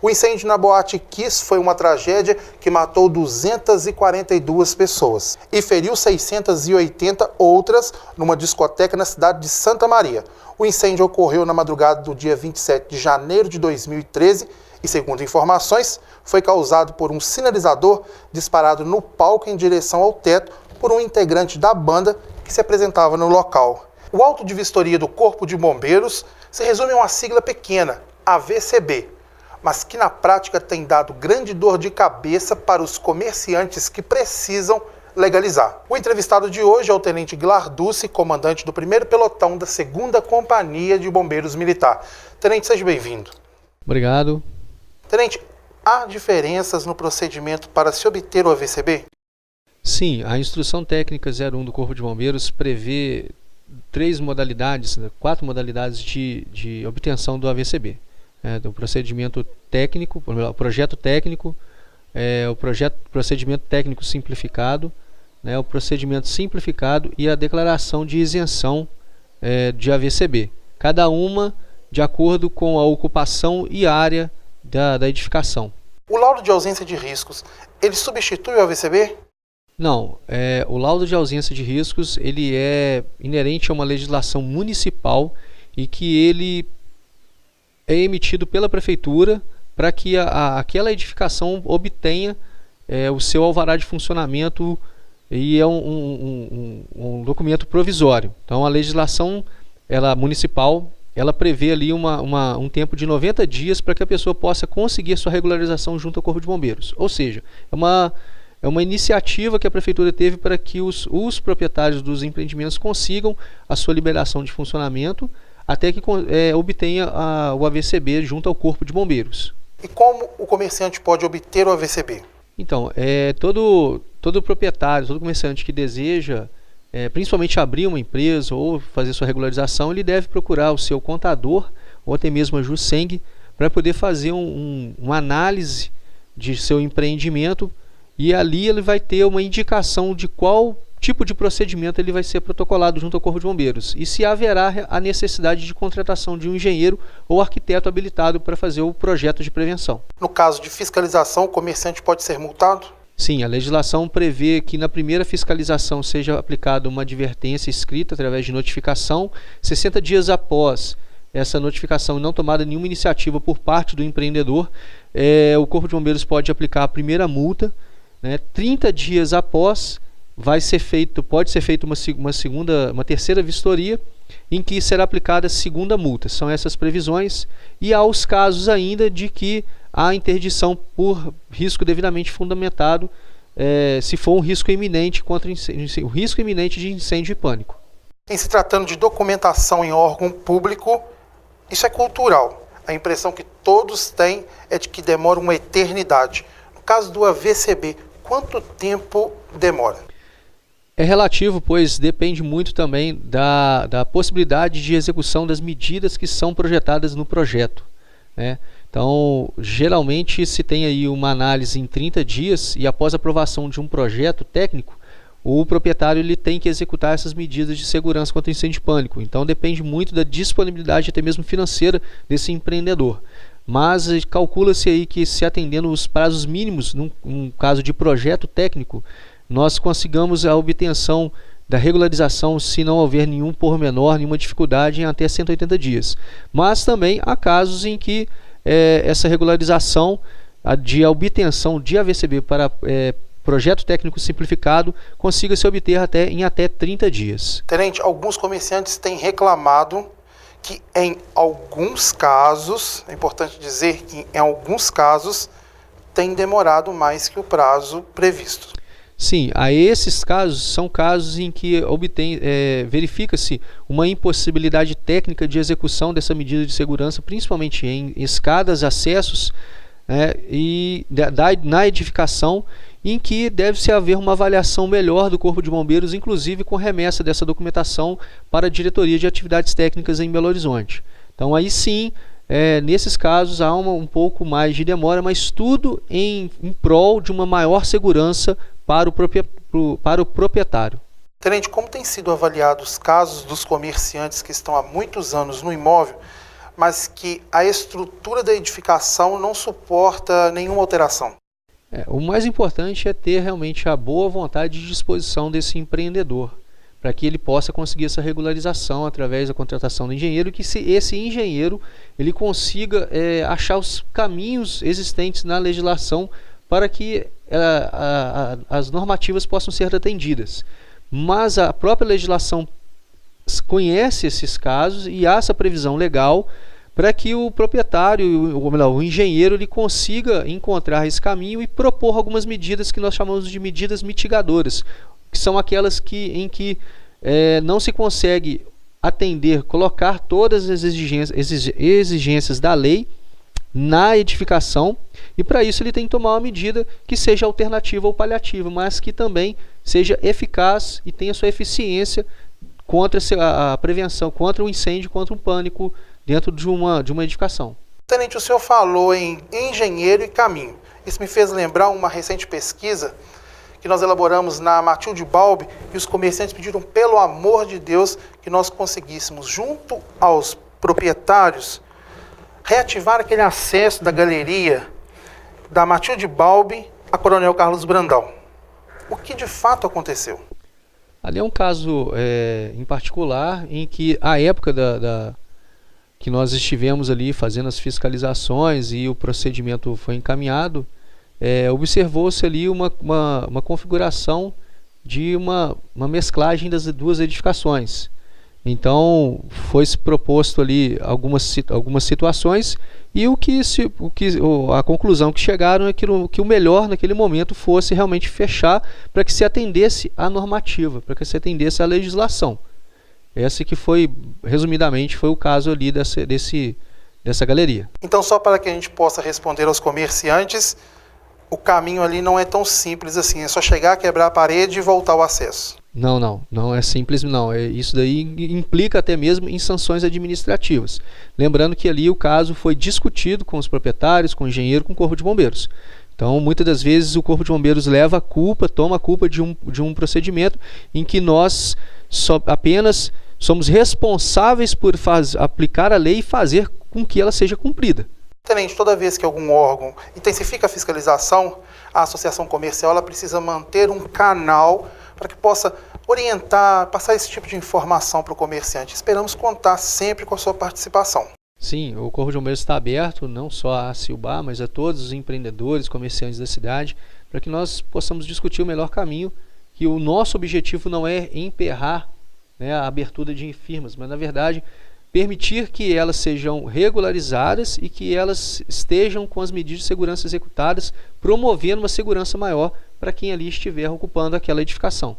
O incêndio na Boate Kiss foi uma tragédia que matou 242 pessoas e feriu 680 outras numa discoteca na cidade de Santa Maria. O incêndio ocorreu na madrugada do dia 27 de janeiro de 2013 e, segundo informações, foi causado por um sinalizador disparado no palco em direção ao teto por um integrante da banda que se apresentava no local. O auto de vistoria do Corpo de Bombeiros se resume a uma sigla pequena, AVCB, mas que na prática tem dado grande dor de cabeça para os comerciantes que precisam legalizar. O entrevistado de hoje é o Tenente Glarducci, comandante do 1º Pelotão da 2ª Companhia de Bombeiros Militar. Tenente, seja bem-vindo. Obrigado. Tenente, há diferenças no procedimento para se obter o AVCB? Sim, a Instrução Técnica 01 do Corpo de Bombeiros prevê 4 modalidades de obtenção do AVCB. Do procedimento técnico, o projeto técnico, procedimento técnico simplificado, o procedimento simplificado e a declaração de isenção de AVCB. Cada uma de acordo com a ocupação e área da edificação. O laudo de ausência de riscos, ele substitui o AVCB? Não, o laudo de ausência de riscos ele é inerente a uma legislação municipal e que ele é emitido pela prefeitura para que aquela edificação obtenha o seu alvará de funcionamento e é um documento provisório. Então a legislação municipal ela prevê ali um tempo de 90 dias para que a pessoa possa conseguir a sua regularização junto ao Corpo de Bombeiros. Ou seja, é uma iniciativa que a prefeitura teve para que os proprietários dos empreendimentos consigam a sua liberação de funcionamento até que obtenha o AVCB junto ao Corpo de Bombeiros. E como o comerciante pode obter o AVCB? Então, todo proprietário, todo comerciante que deseja principalmente abrir uma empresa ou fazer sua regularização, ele deve procurar o seu contador ou até mesmo a Juseng para poder fazer uma análise de seu empreendimento e ali ele vai ter uma indicação de qual tipo de procedimento ele vai ser protocolado junto ao Corpo de Bombeiros e se haverá a necessidade de contratação de um engenheiro ou arquiteto habilitado para fazer o projeto de prevenção. No caso de fiscalização, o comerciante pode ser multado? Sim, a legislação prevê que na primeira fiscalização seja aplicada uma advertência escrita através de notificação. 60 dias após essa notificação e não tomada nenhuma iniciativa por parte do empreendedor, o Corpo de Bombeiros pode aplicar a primeira multa. 30 dias após pode ser feita uma terceira vistoria em que será aplicada a segunda multa. São essas previsões e há os casos ainda de que há interdição por risco devidamente fundamentado, se for um risco iminente o risco iminente de incêndio e pânico. Em se tratando de documentação em órgão público, isso é cultural. A impressão que todos têm é de que demora uma eternidade. No caso do AVCB, quanto tempo demora? É relativo, pois depende muito também da possibilidade de execução das medidas que são projetadas no projeto. Então, geralmente se tem aí uma análise em 30 dias e após a aprovação de um projeto técnico, o proprietário ele tem que executar essas medidas de segurança contra incêndio e pânico. Então, depende muito da disponibilidade até mesmo financeira desse empreendedor. Mas calcula-se aí que se atendendo os prazos mínimos, num caso de projeto técnico, nós consigamos a obtenção da regularização se não houver nenhum pormenor, nenhuma dificuldade em até 180 dias. Mas também há casos em que essa regularização de obtenção de AVCB para projeto técnico simplificado consiga se obter em até 30 dias. Tenente, alguns comerciantes têm reclamado que em alguns casos, é importante dizer que em alguns casos, tem demorado mais que o prazo previsto. Sim, esses casos são casos em que verifica-se uma impossibilidade técnica de execução dessa medida de segurança, principalmente em escadas, acessos e na edificação, em que deve-se haver uma avaliação melhor do Corpo de Bombeiros, inclusive com remessa dessa documentação para a Diretoria de Atividades Técnicas em Belo Horizonte. Então aí sim, nesses casos há um pouco mais de demora, mas tudo em prol de uma maior segurança para o proprietário. Tenente, como tem sido avaliados os casos dos comerciantes que estão há muitos anos no imóvel, mas que a estrutura da edificação não suporta nenhuma alteração? O mais importante é ter realmente a boa vontade de disposição desse empreendedor, para que ele possa conseguir essa regularização através da contratação do engenheiro, e que esse engenheiro ele consiga achar os caminhos existentes na legislação para que as normativas possam ser atendidas. Mas a própria legislação conhece esses casos e há essa previsão legal para que o proprietário, ou melhor, o engenheiro, ele consiga encontrar esse caminho e propor algumas medidas que nós chamamos de medidas mitigadoras, que são aquelas em que não se consegue atender, colocar todas as exigências da lei na edificação, e para isso ele tem que tomar uma medida que seja alternativa ou paliativa, mas que também seja eficaz e tenha sua eficiência contra a prevenção, contra o incêndio, contra o pânico dentro de uma edificação. Tenente, o senhor falou em engenheiro e caminho. Isso me fez lembrar uma recente pesquisa que nós elaboramos na Matilde Balbi, e os comerciantes pediram, pelo amor de Deus, que nós conseguíssemos, junto aos proprietários, reativar aquele acesso da galeria da Matilde Balbi a Coronel Carlos Brandão. O que de fato aconteceu? Ali é um caso em particular em que a época que nós estivemos ali fazendo as fiscalizações e o procedimento foi encaminhado, observou-se ali uma configuração de uma mesclagem das duas edificações. Então foi-se proposto ali algumas situações, e a conclusão que chegaram é que o melhor naquele momento fosse realmente fechar, para que se atendesse à normativa, para que se atendesse à legislação. Esse que foi, resumidamente, foi o caso ali dessa galeria. Então, só para que a gente possa responder aos comerciantes, o caminho ali não é tão simples assim, é só chegar, quebrar a parede e voltar ao acesso. Não é simples, não. Isso daí implica até mesmo em sanções administrativas. Lembrando que ali o caso foi discutido com os proprietários, com o engenheiro, com o Corpo de Bombeiros. Então, muitas das vezes o Corpo de Bombeiros leva a culpa, toma a culpa de um procedimento em que nós apenas somos responsáveis por aplicar a lei e fazer com que ela seja cumprida. Tenente, toda vez que algum órgão intensifica a fiscalização, a associação comercial ela precisa manter um canal para que possa orientar, passar esse tipo de informação para o comerciante. Esperamos contar sempre com a sua participação. Sim, o Corpo de Bombeiros está aberto, não só a Silbar, mas a todos os empreendedores, comerciantes da cidade, para que nós possamos discutir o melhor caminho, que o nosso objetivo não é emperrar, a abertura de firmas, mas na verdade permitir que elas sejam regularizadas e que elas estejam com as medidas de segurança executadas, promovendo uma segurança maior para quem ali estiver ocupando aquela edificação.